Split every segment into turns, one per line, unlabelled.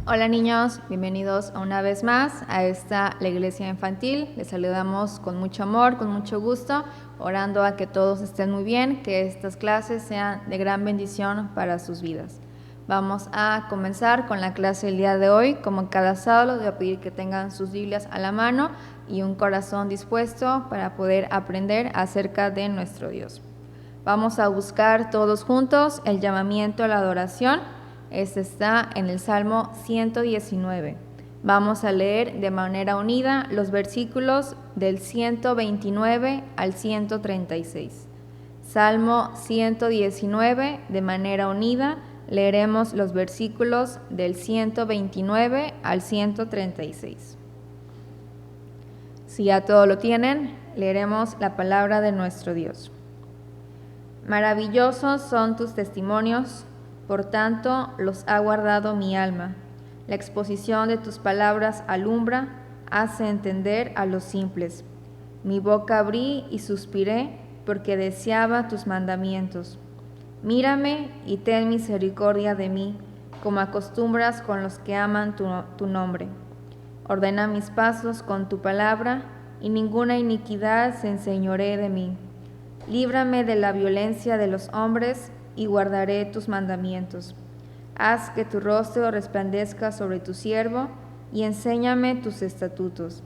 Hola niños, bienvenidos una vez más a la iglesia infantil. Les saludamos con mucho amor, con mucho gusto, orando a que todos estén muy bien, que estas clases sean de gran bendición para sus vidas. Vamos a comenzar con la clase del día de hoy. Como cada sábado, les voy a pedir que tengan sus Biblias a la mano y un corazón dispuesto para poder aprender acerca de nuestro Dios. Vamos a buscar todos juntos el llamamiento a la adoración. Este está en el Salmo 119. Vamos a leer de manera unida los versículos del 129 al 136. Salmo 119, de manera unida, leeremos los versículos del 129 al 136. Si ya todo lo tienen, leeremos la palabra de nuestro Dios. Maravillosos son tus testimonios, por tanto los ha guardado mi alma. La exposición de tus palabras alumbra, hace entender a los simples. Mi boca abrí y suspiré, porque deseaba tus mandamientos. Mírame y ten misericordia de mí, como acostumbras con los que aman tu nombre. Ordena mis pasos con tu palabra, y ninguna iniquidad se enseñoree de mí. Líbrame de la violencia de los hombres, y guardaré tus mandamientos. Haz que tu rostro resplandezca sobre tu siervo, y enséñame tus estatutos.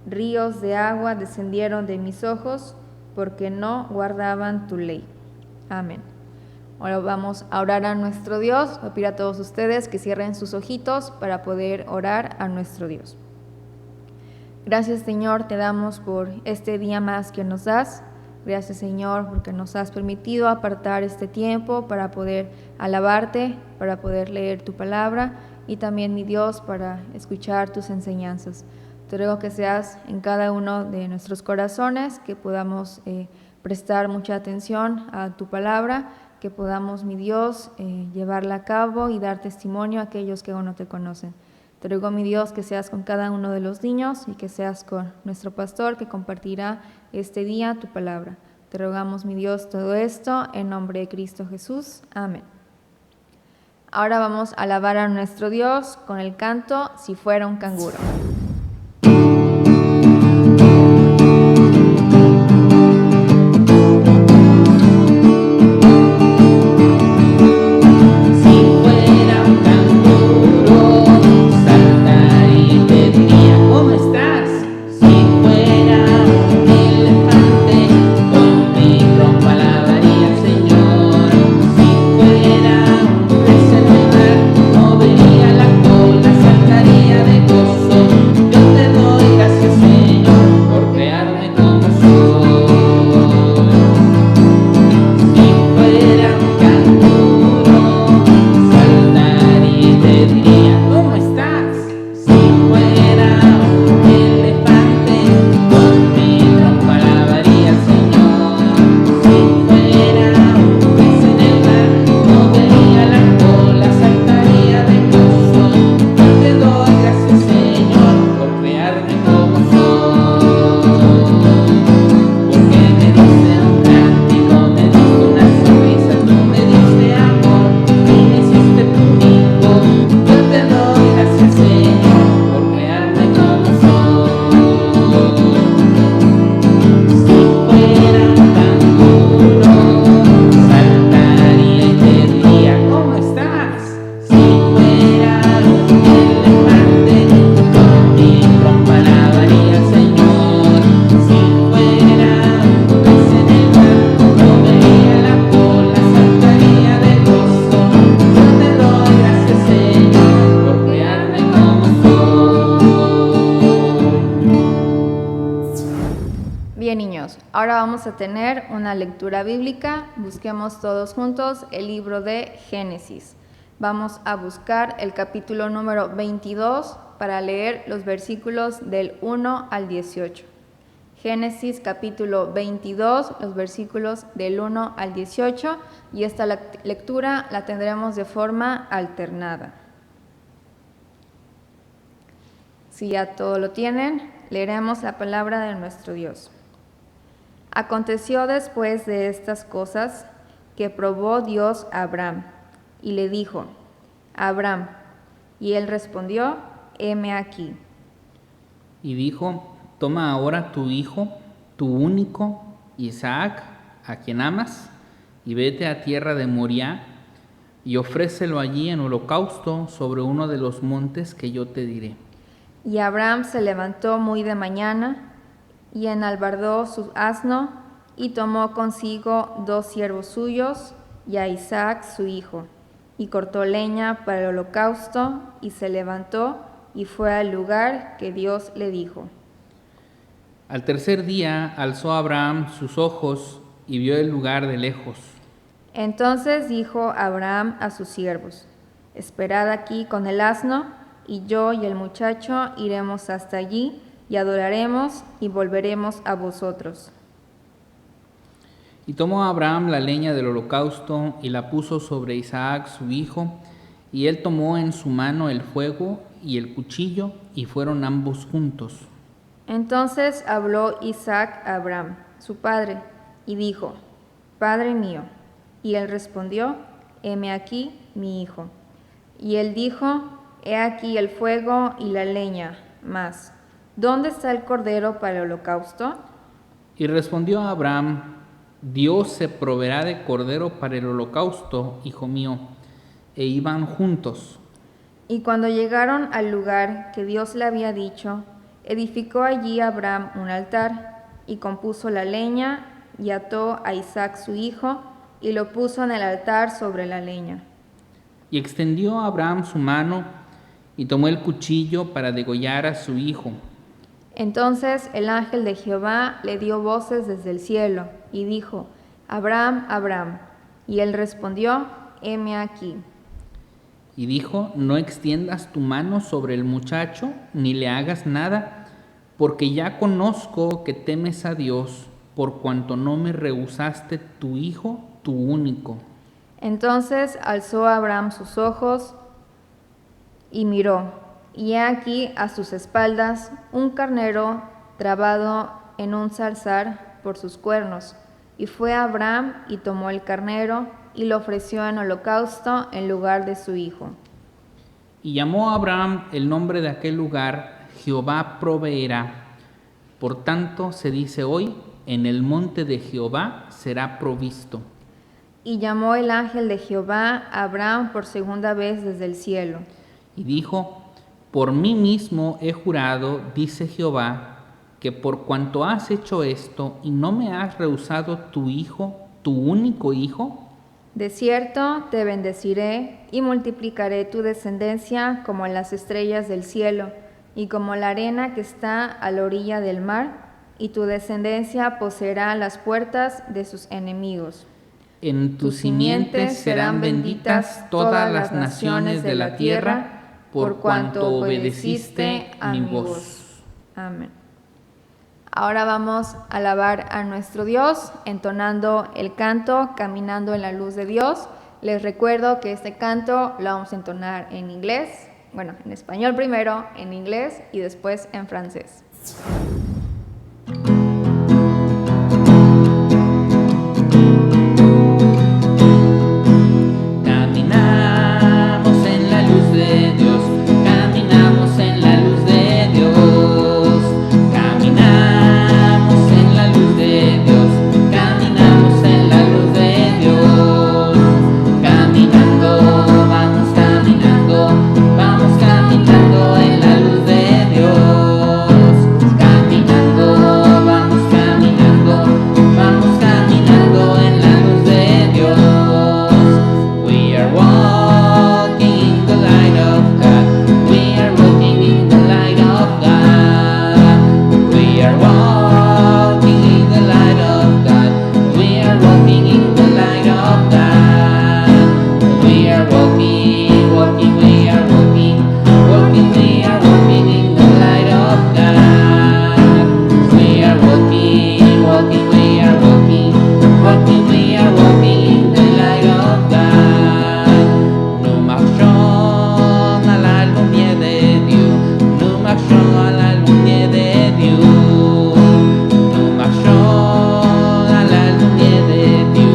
Ríos de agua descendieron de mis ojos, porque no guardaban tu ley. Amén. Ahora vamos a orar a nuestro Dios. Voy a pedir a todos ustedes que cierren sus ojitos para poder orar a nuestro Dios. Gracias, Señor, te damos por este día más que nos das. Gracias, Señor, porque nos has permitido apartar este tiempo para poder alabarte, para poder leer tu palabra y también, mi Dios, para escuchar tus enseñanzas. Te ruego que seas en cada uno de nuestros corazones, que podamos prestar mucha atención a tu palabra, que podamos, mi Dios, llevarla a cabo y dar testimonio a aquellos que aún no te conocen. Te ruego, mi Dios, que seas con cada uno de los niños y que seas con nuestro pastor que compartirá este día tu palabra. Te rogamos, mi Dios, todo esto en nombre de Cristo Jesús. Amén. Ahora vamos a alabar a nuestro Dios con el canto Si fuera un canguro. Ahora vamos a tener una lectura bíblica. Busquemos todos juntos el libro de Génesis. Vamos a buscar el capítulo número 22 para leer los versículos del 1 al 18. Génesis capítulo 22, los versículos del 1 al 18, y esta lectura la tendremos de forma alternada. Si ya todo lo tienen, leeremos la palabra de nuestro Dios. Aconteció después de estas cosas que probó Dios a Abraham y le dijo: Abraham. Y él respondió, heme aquí.
Y dijo, toma ahora tu hijo, tu único, Isaac, a quien amas, y vete a tierra de Moriah, y ofrécelo allí en holocausto sobre uno de los montes que yo te diré.
Y Abraham se levantó muy de mañana, y enalbardó su asno, y tomó consigo 2 siervos suyos, y a Isaac su hijo, y cortó leña para el holocausto, y se levantó, y fue al lugar que Dios le dijo.
Al tercer día alzó Abraham sus ojos y vio el lugar de lejos.
Entonces dijo Abraham a sus siervos, esperad aquí con el asno, y yo y el muchacho iremos hasta allí, y adoraremos, y volveremos a vosotros.
Y tomó Abraham la leña del holocausto y la puso sobre Isaac su hijo, y él tomó en su mano el fuego y el cuchillo, y fueron ambos juntos.
Entonces habló Isaac a Abraham, su padre, y dijo, Padre mío. Y él respondió, heme aquí, mi hijo. Y él dijo, he aquí el fuego y la leña, mas, ¿dónde está el cordero para el holocausto?
Y respondió Abraham, Dios se proveerá de cordero para el holocausto, hijo mío. E iban juntos.
Y cuando llegaron al lugar que Dios le había dicho, edificó allí Abraham un altar, y compuso la leña, y ató a Isaac su hijo, y lo puso en el altar sobre la leña.
Y extendió Abraham su mano, y tomó el cuchillo para degollar a su hijo.
Entonces el ángel de Jehová le dio voces desde el cielo, y dijo, Abraham, Abraham. Y él respondió, heme aquí.
Y dijo, no extiendas tu mano sobre el muchacho, ni le hagas nada, porque ya conozco que temes a Dios, por cuanto no me rehusaste tu hijo, tu único.
Entonces alzó Abraham sus ojos y miró, y he aquí a sus espaldas un carnero trabado en un zarzal por sus cuernos. Y fue Abraham y tomó el carnero y lo ofreció en holocausto en lugar de su hijo.
Y llamó a Abraham el nombre de aquel lugar, Jehová proveerá. Por tanto se dice hoy, en el monte de Jehová será provisto.
Y llamó el ángel de Jehová a Abraham por segunda vez desde el cielo.
Y dijo, por mí mismo he jurado, dice Jehová, que por cuanto has hecho esto y no me has rehusado tu hijo, tu único hijo,
de cierto te bendeciré y multiplicaré tu descendencia como las estrellas del cielo y como la arena que está a la orilla del mar, y tu descendencia poseerá las puertas de sus enemigos.
En tus simientes serán benditas todas las naciones de la tierra, por cuanto obedeciste a mi voz.
Amén. Ahora vamos a alabar a nuestro Dios, entonando el canto Caminando en la Luz de Dios. Les recuerdo que este canto lo vamos a entonar en inglés, bueno, en español primero, en inglés y después en francés.
Caminamos en la luz de Dios, caminamos en la luz de Dios, caminamos en la luz de Dios, caminamos en la luz de Dios, caminando, vamos caminando, vamos caminando en la luz de Dios, caminando, vamos caminando, vamos caminando en la luz de Dios. We are walking in the light of God. We are walking in the light of God. We are walking in the light of God. We are walking in the light of God. We are walking, walking, we are walking, walking, we are walking in the light of God. We are walking, walking, we are walking, walking, we are walking in the light of God. Nous marchons à la lumière de Dieu. Nous marchons à la lumière de Dieu. Nous marchons à la lumière de Dieu.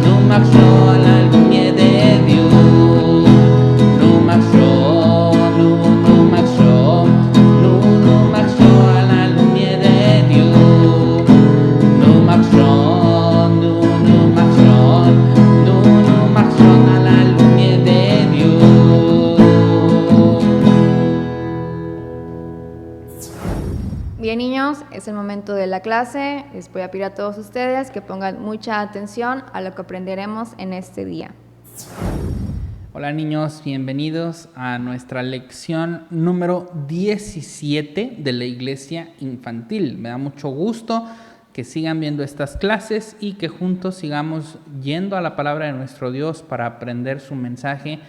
Nous marchons à la lumière de Dieu. Nous marchons
es el momento de la clase. Les voy a pedir a todos ustedes que pongan mucha atención a lo que aprenderemos en este día.
Hola niños, bienvenidos a nuestra lección número 17 de la Iglesia Infantil. Me da mucho gusto que sigan viendo estas clases y que juntos sigamos yendo a la palabra de nuestro Dios para aprender su mensaje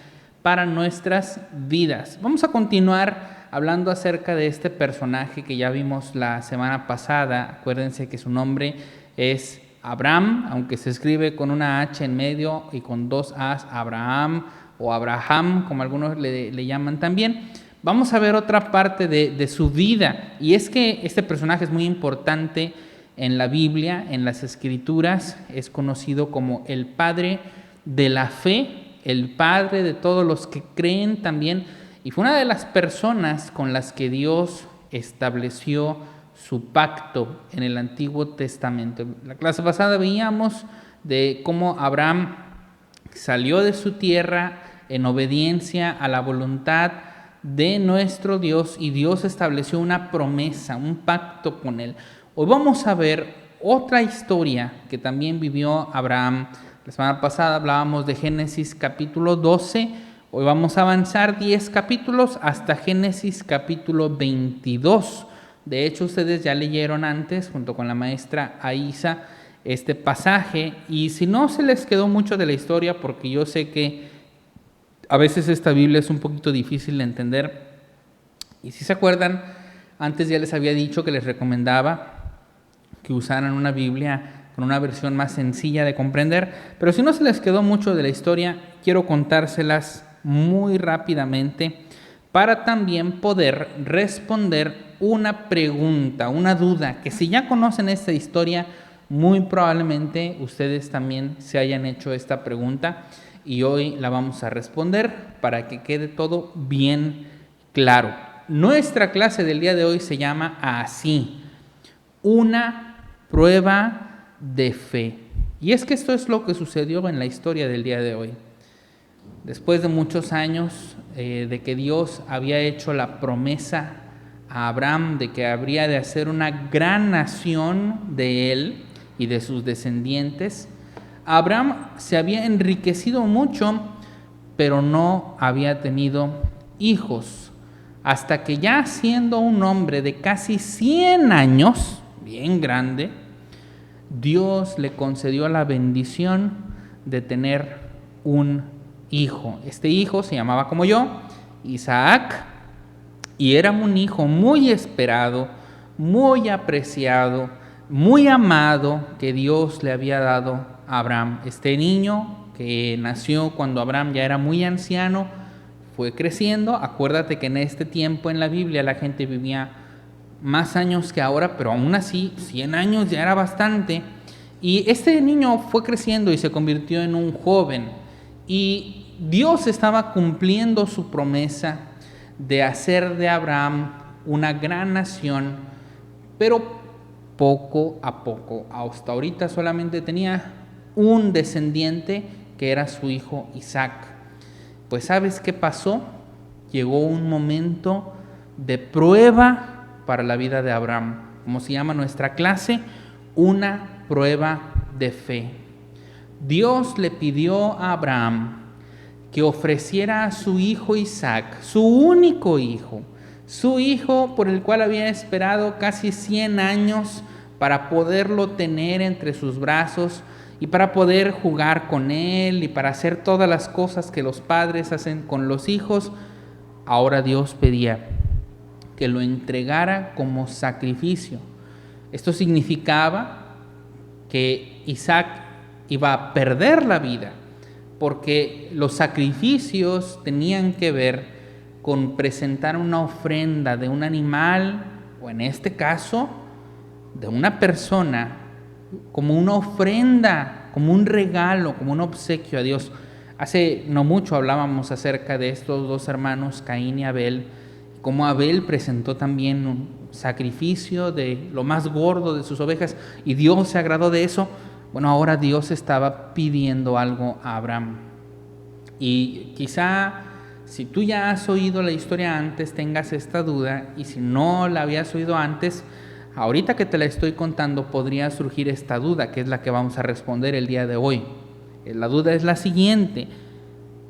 para nuestras vidas. Vamos a continuar hablando acerca de este personaje que ya vimos la semana pasada. Acuérdense que su nombre es Abraham, aunque se escribe con una H en medio y con dos A's, Abraham o Abraham, como algunos le llaman también. Vamos a ver otra parte de su vida, y es que este personaje es muy importante en la Biblia, en las Escrituras. Es conocido como el padre de la fe, el padre de todos los que creen también, y fue una de las personas con las que Dios estableció su pacto en el Antiguo Testamento. La clase pasada veíamos de cómo Abraham salió de su tierra en obediencia a la voluntad de nuestro Dios, y Dios estableció una promesa, un pacto con él. Hoy vamos a ver otra historia que también vivió Abraham. La semana pasada hablábamos de Génesis capítulo 12, hoy vamos a avanzar 10 capítulos hasta Génesis capítulo 22. De hecho, ustedes ya leyeron antes, junto con la maestra Aisa, este pasaje, y si no se les quedó mucho de la historia, porque yo sé que a veces esta Biblia es un poquito difícil de entender, y si se acuerdan, antes ya les había dicho que les recomendaba que usaran una Biblia con una versión más sencilla de comprender, pero si no se les quedó mucho de la historia, quiero contárselas muy rápidamente para también poder responder una pregunta, una duda, que si ya conocen esta historia, muy probablemente ustedes también se hayan hecho esta pregunta, y hoy la vamos a responder para que quede todo bien claro. Nuestra clase del día de hoy se llama así: una prueba de fe. Y es que esto es lo que sucedió en la historia del día de hoy. Después de muchos años de que Dios había hecho la promesa a Abraham de que habría de hacer una gran nación de él y de sus descendientes, Abraham se había enriquecido mucho, pero no había tenido hijos, hasta que ya siendo un hombre de casi 100 años, bien grande, Dios le concedió la bendición de tener un hijo. Este hijo se llamaba como yo, Isaac, y era un hijo muy esperado, muy apreciado, muy amado, que Dios le había dado a Abraham. Este niño, que nació cuando Abraham ya era muy anciano, fue creciendo. Acuérdate que en este tiempo en la Biblia la gente vivía más años que ahora, pero aún así 100 años ya era bastante. Y este niño fue creciendo y se convirtió en un joven, y Dios estaba cumpliendo su promesa de hacer de Abraham una gran nación, pero poco a poco. Hasta ahorita solamente tenía un descendiente, que era su hijo Isaac. Pues ¿sabes qué pasó? Llegó un momento de prueba para la vida de Abraham, como se llama nuestra clase, una prueba de fe. Dios le pidió a Abraham que ofreciera a su hijo Isaac, su único hijo, su hijo por el cual había esperado casi 100 años para poderlo tener entre sus brazos y para poder jugar con él y para hacer todas las cosas que los padres hacen con los hijos. Ahora Dios pedía que lo entregara como sacrificio. Esto significaba que Isaac iba a perder la vida, porque los sacrificios tenían que ver con presentar una ofrenda de un animal, o en este caso, de una persona, como una ofrenda, como un regalo, como un obsequio a Dios. Hace no mucho hablábamos acerca de estos dos hermanos, Caín y Abel, como Abel presentó también un sacrificio de lo más gordo de sus ovejas, y Dios se agradó de eso. Bueno, ahora Dios estaba pidiendo algo a Abraham. Y quizá si tú ya has oído la historia antes, tengas esta duda, y si no la habías oído antes, ahorita que te la estoy contando podría surgir esta duda, que es la que vamos a responder el día de hoy. La duda es la siguiente: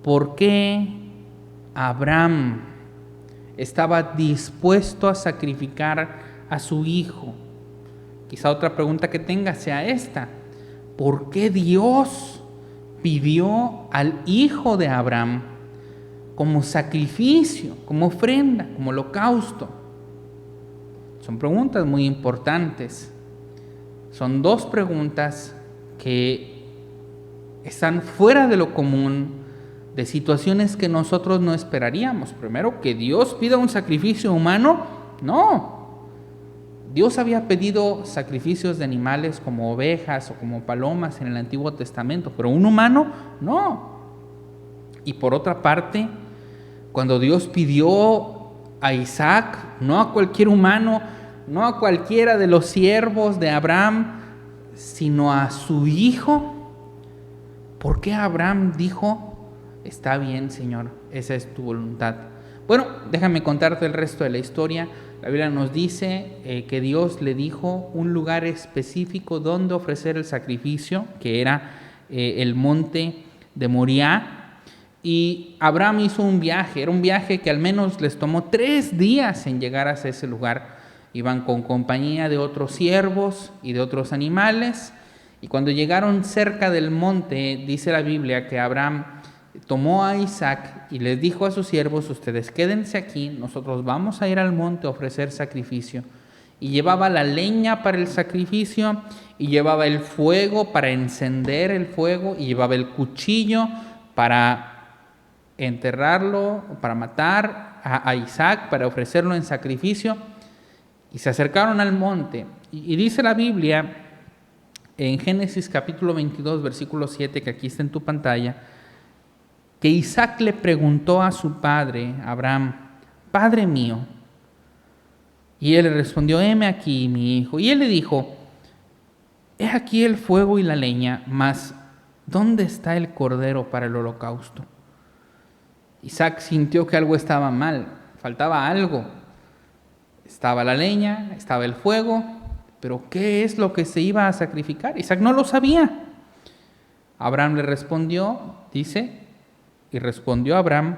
¿por qué Abraham estaba dispuesto a sacrificar a su hijo? Quizá otra pregunta que tenga sea esta: ¿por qué Dios pidió al hijo de Abraham como sacrificio, como ofrenda, como holocausto? Son preguntas muy importantes. Son dos preguntas que están fuera de lo común, de situaciones que nosotros no esperaríamos. Primero, que Dios pida un sacrificio humano. No. Dios había pedido sacrificios de animales como ovejas o como palomas en el Antiguo Testamento, pero un humano, no. Y por otra parte, cuando Dios pidió a Isaac, no a cualquier humano, no a cualquiera de los siervos de Abraham, sino a su hijo, ¿por qué Abraham dijo: está bien, Señor, esa es tu voluntad? Bueno, déjame contarte el resto de la historia. La Biblia nos dice que Dios le dijo un lugar específico donde ofrecer el sacrificio, que era el monte de Moriah. Y Abraham hizo un viaje, era un viaje que al menos les tomó 3 días en llegar hacia ese lugar. Iban con compañía de otros siervos y de otros animales. Y cuando llegaron cerca del monte, dice la Biblia que Abraham tomó a Isaac y les dijo a sus siervos: ustedes quédense aquí, nosotros vamos a ir al monte a ofrecer sacrificio. Y llevaba la leña para el sacrificio, y llevaba el fuego para encender el fuego, y llevaba el cuchillo para enterrarlo, para matar a Isaac, para ofrecerlo en sacrificio. Y se acercaron al monte. Y dice la Biblia en Génesis capítulo 22, versículo 7, que aquí está en tu pantalla, que Isaac le preguntó a su padre, Abraham: Padre mío. Y él le respondió: heme aquí, mi hijo. Y él le dijo: he aquí el fuego y la leña, mas ¿dónde está el cordero para el holocausto? Isaac sintió que algo estaba mal, faltaba algo. Estaba la leña, estaba el fuego, pero ¿qué es lo que se iba a sacrificar? Isaac no lo sabía. Abraham le respondió, dice: y respondió Abraham: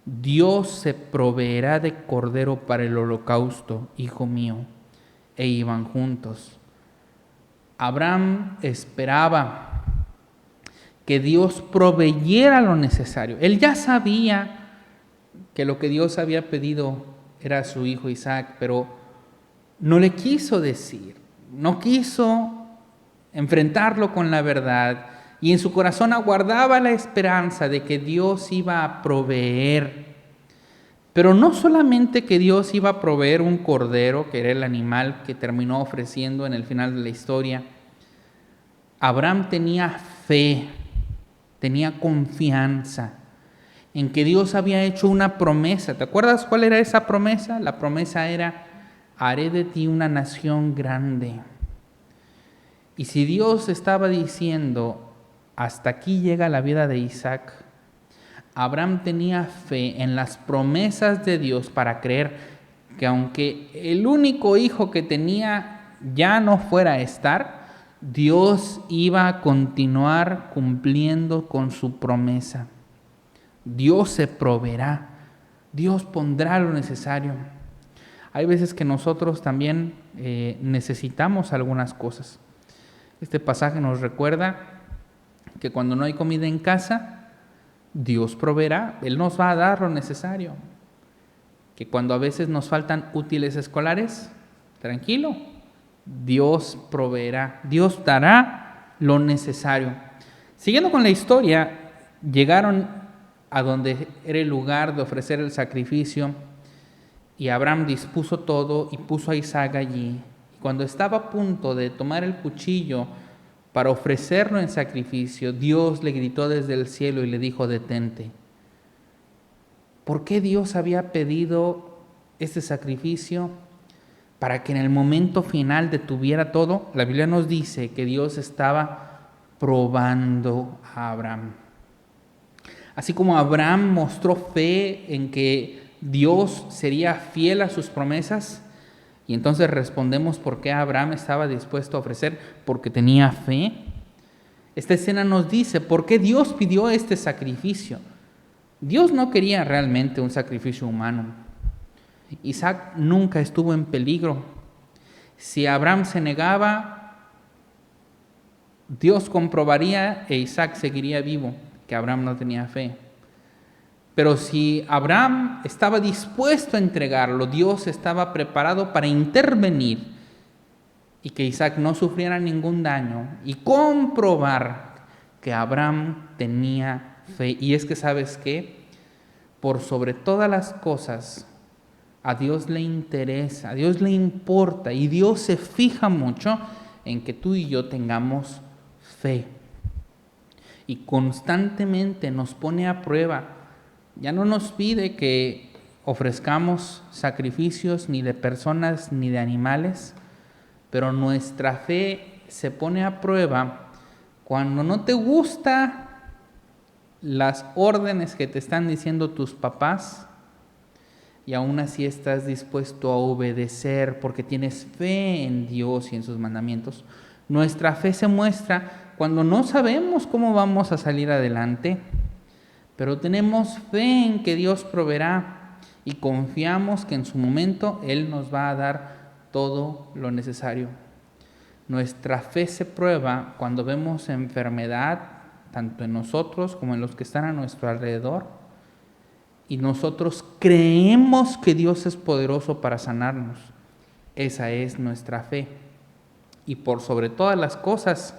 Dios se proveerá de cordero para el holocausto, hijo mío. E iban juntos. Abraham esperaba que Dios proveyera lo necesario. Él ya sabía que lo que Dios había pedido era a su hijo Isaac, pero no le quiso decir, no quiso enfrentarlo con la verdad. Y en su corazón aguardaba la esperanza de que Dios iba a proveer. Pero no solamente que Dios iba a proveer un cordero, que era el animal que terminó ofreciendo en el final de la historia. Abraham tenía fe, tenía confianza en que Dios había hecho una promesa. ¿Te acuerdas cuál era esa promesa? La promesa era: haré de ti una nación grande. Y si Dios estaba diciendo: hasta aquí llega la vida de Isaac, Abraham tenía fe en las promesas de Dios para creer que aunque el único hijo que tenía ya no fuera a estar, Dios iba a continuar cumpliendo con su promesa. Dios se proveerá, Dios pondrá lo necesario. Hay veces que nosotros también necesitamos algunas cosas. Este pasaje nos recuerda que cuando no hay comida en casa, Dios proveerá, Él nos va a dar lo necesario. Que cuando a veces nos faltan útiles escolares, tranquilo, Dios proveerá, Dios dará lo necesario. Siguiendo con la historia, llegaron a donde era el lugar de ofrecer el sacrificio, y Abraham dispuso todo y puso a Isaac allí. Y cuando estaba a punto de tomar el cuchillo para ofrecerlo en sacrificio, Dios le gritó desde el cielo y le dijo: detente. ¿Por qué Dios había pedido este sacrificio? Para que en el momento final detuviera todo. La Biblia nos dice que Dios estaba probando a Abraham. Así como Abraham mostró fe en que Dios sería fiel a sus promesas, Y entonces respondemos por qué Abraham estaba dispuesto a ofrecer, porque tenía fe. Esta escena nos dice por qué Dios pidió este sacrificio. Dios no quería realmente un sacrificio humano. Isaac nunca estuvo en peligro. Si Abraham se negaba, Dios comprobaría e Isaac seguiría vivo, que Abraham no tenía fe. Pero si Abraham estaba dispuesto a entregarlo, Dios estaba preparado para intervenir y que Isaac no sufriera ningún daño y comprobar que Abraham tenía fe. Y es que, ¿sabes qué? Por sobre todas las cosas, a Dios le interesa, a Dios le importa y Dios se fija mucho en que tú y yo tengamos fe. Y constantemente nos pone a prueba. Ya no nos pide que ofrezcamos sacrificios ni de personas ni de animales, pero nuestra fe se pone a prueba cuando no te gustan las órdenes que te están diciendo tus papás y aún así estás dispuesto a obedecer porque tienes fe en Dios y en sus mandamientos. Nuestra fe se muestra cuando no sabemos cómo vamos a salir adelante, pero tenemos fe en que Dios proveerá y confiamos que en su momento Él nos va a dar todo lo necesario. Nuestra fe se prueba cuando vemos enfermedad, tanto en nosotros como en los que están a nuestro alrededor, y nosotros creemos que Dios es poderoso para sanarnos. Esa es nuestra fe. Y por sobre todas las cosas,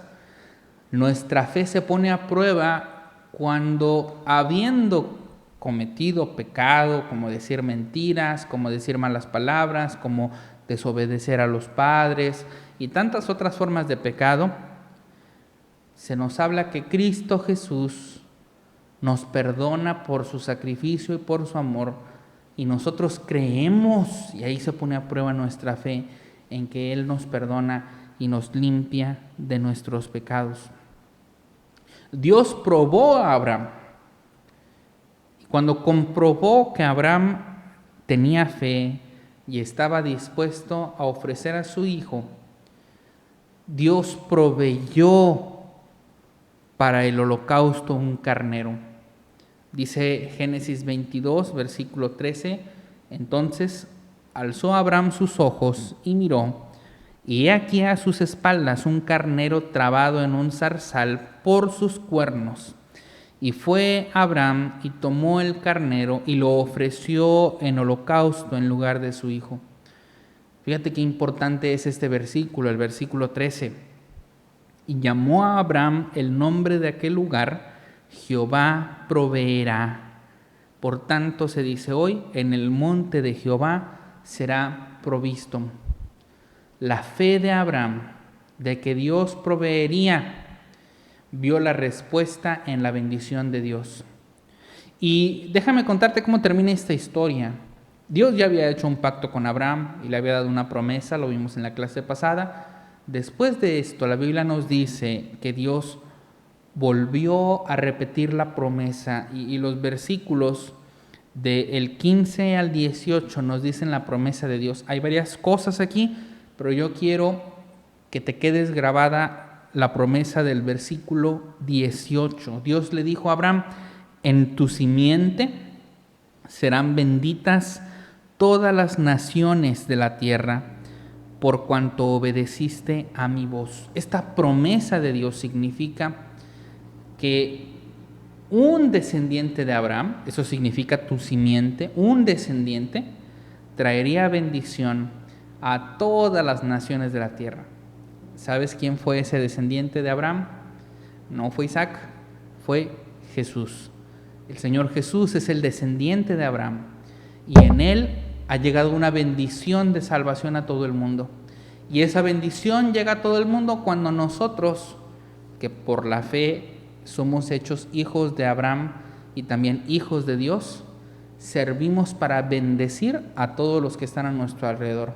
nuestra fe se pone a prueba cuando, habiendo cometido pecado, como decir mentiras, como decir malas palabras, como desobedecer a los padres y tantas otras formas de pecado, se nos habla que Cristo Jesús nos perdona por su sacrificio y por su amor, y nosotros creemos, y ahí se pone a prueba nuestra fe, en que Él nos perdona y nos limpia de nuestros pecados. Dios probó a Abraham. Cuando comprobó que Abraham tenía fe y estaba dispuesto a ofrecer a su hijo, Dios proveyó para el holocausto un carnero. Dice Génesis 22, versículo 13, entonces alzó Abraham sus ojos y miró, y he aquí a sus espaldas un carnero trabado en un zarzal por sus cuernos. Y fue Abraham y tomó el carnero y lo ofreció en holocausto en lugar de su hijo. Fíjate qué importante es este versículo, el versículo 13. Y llamó a Abraham el nombre de aquel lugar, Jehová proveerá. Por tanto se dice hoy, en el monte de Jehová será provisto. La fe de Abraham de que Dios proveería vio la respuesta en la bendición de Dios. Y déjame contarte cómo termina esta historia. Dios ya había hecho un pacto con Abraham y le había dado una promesa, lo vimos en la clase pasada. Después de esto, la Biblia nos dice que Dios volvió a repetir la promesa y los versículos del 15 al 18 nos dicen la promesa de Dios. Hay varias cosas aquí, pero yo quiero que te quedes grabada la promesa del versículo 18. Dios le dijo a Abraham, en tu simiente serán benditas todas las naciones de la tierra, por cuanto obedeciste a mi voz. Esta promesa de Dios significa que un descendiente de Abraham, eso significa tu simiente, un descendiente traería bendición a todas las naciones de la tierra. ¿Sabes quién fue ese descendiente de Abraham? No fue Isaac, fue Jesús. El Señor Jesús es el descendiente de Abraham y en él ha llegado una bendición de salvación a todo el mundo. Y esa bendición llega a todo el mundo cuando nosotros, que por la fe somos hechos hijos de Abraham y también hijos de Dios, servimos para bendecir a todos los que están a nuestro alrededor.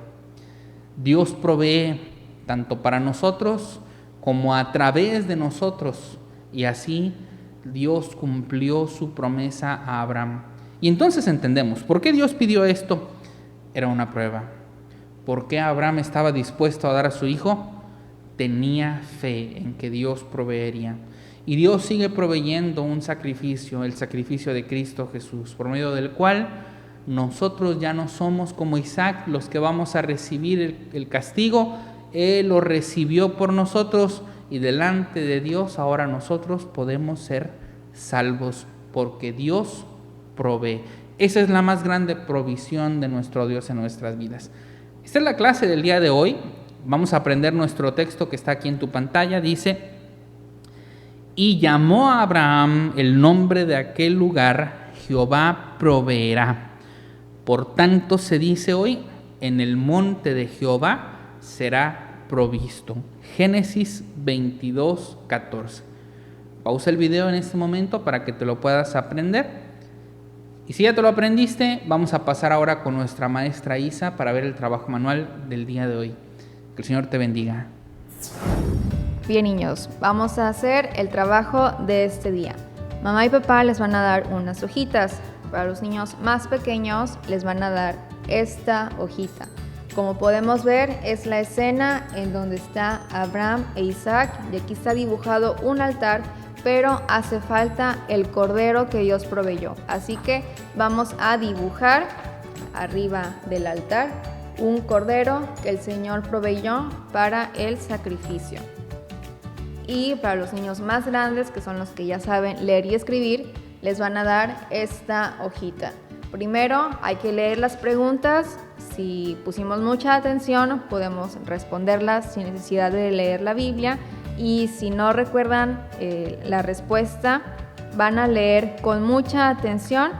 Dios provee tanto para nosotros como a través de nosotros, y así Dios cumplió su promesa a Abraham. Y entonces entendemos, ¿por qué Dios pidió esto? Era una prueba. ¿Por qué Abraham estaba dispuesto a dar a su hijo? Tenía fe en que Dios proveería. Y Dios sigue proveyendo un sacrificio, el sacrificio de Cristo Jesús, por medio del cual nosotros ya no somos como Isaac los que vamos a recibir el castigo. Él lo recibió por nosotros y delante de Dios ahora nosotros podemos ser salvos porque Dios provee. Esa es la más grande provisión de nuestro Dios en nuestras vidas. Esta es la clase del día de hoy. Vamos a aprender nuestro texto que está aquí en tu pantalla. Dice: y llamó a Abraham el nombre de aquel lugar, Jehová proveerá. Por tanto se dice hoy, en el monte de Jehová será provisto. Génesis 22:14. Pausa el video en este momento para que te lo puedas aprender. Y si ya te lo aprendiste, vamos a pasar ahora con nuestra maestra Isa para ver el trabajo manual del día de hoy. Que el Señor te bendiga.
Bien, niños, vamos a hacer el trabajo de este día. Mamá y papá les van a dar unas hojitas. Para los niños más pequeños les van a dar esta hojita. Como podemos ver, es la escena en donde está Abraham e Isaac, y aquí está dibujado un altar, pero hace falta el cordero que Dios proveyó. Así que vamos a dibujar arriba del altar un cordero que el Señor proveyó para el sacrificio. Y para los niños más grandes, que son los que ya saben leer y escribir, les van a dar esta hojita. Primero hay que leer las preguntas. Si pusimos mucha atención, podemos responderlas sin necesidad de leer la Biblia. Y si no recuerdan la respuesta, van a leer con mucha atención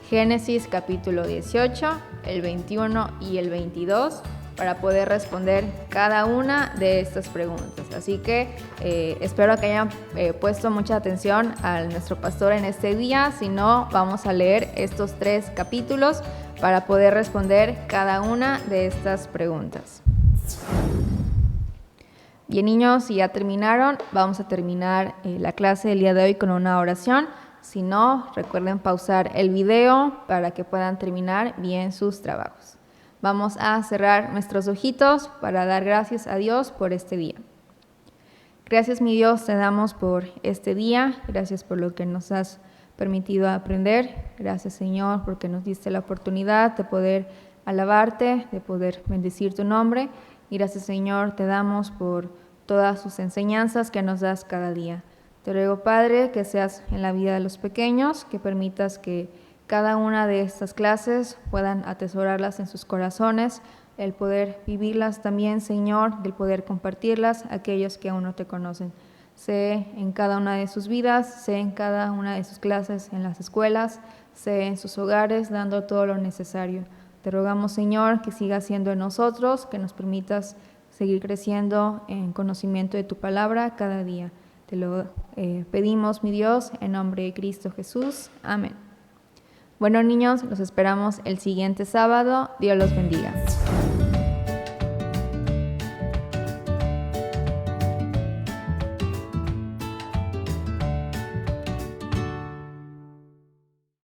Génesis capítulo 18, el 21 y el 22 para poder responder cada una de estas preguntas. Así que espero que hayan puesto mucha atención a nuestro pastor en este día. Si no, vamos a leer estos 3 capítulos para poder responder cada una de estas preguntas. Bien, niños, si ya terminaron, vamos a terminar la clase del día de hoy con una oración. Si no, recuerden pausar el video para que puedan terminar bien sus trabajos. Vamos a cerrar nuestros ojitos para dar gracias a Dios por este día. Gracias, mi Dios, te damos por este día. Gracias por lo que nos has permitido aprender. Gracias, Señor, porque nos diste la oportunidad de poder alabarte, de poder bendecir tu nombre. Y gracias, Señor, te damos por todas sus enseñanzas que nos das cada día. Te ruego, Padre, que seas en la vida de los pequeños, que permitas que cada una de estas clases puedan atesorarlas en sus corazones, el poder vivirlas también, Señor, el poder compartirlas a aquellos que aún no te conocen. Sé en cada una de sus vidas, sé en cada una de sus clases en las escuelas, sé en sus hogares, dando todo lo necesario. Te rogamos, Señor, que sigas siendo en nosotros, que nos permitas seguir creciendo en conocimiento de tu palabra cada día. Te lo pedimos, mi Dios, en nombre de Cristo Jesús. Amén. Bueno, niños, los esperamos el siguiente sábado. Dios los bendiga.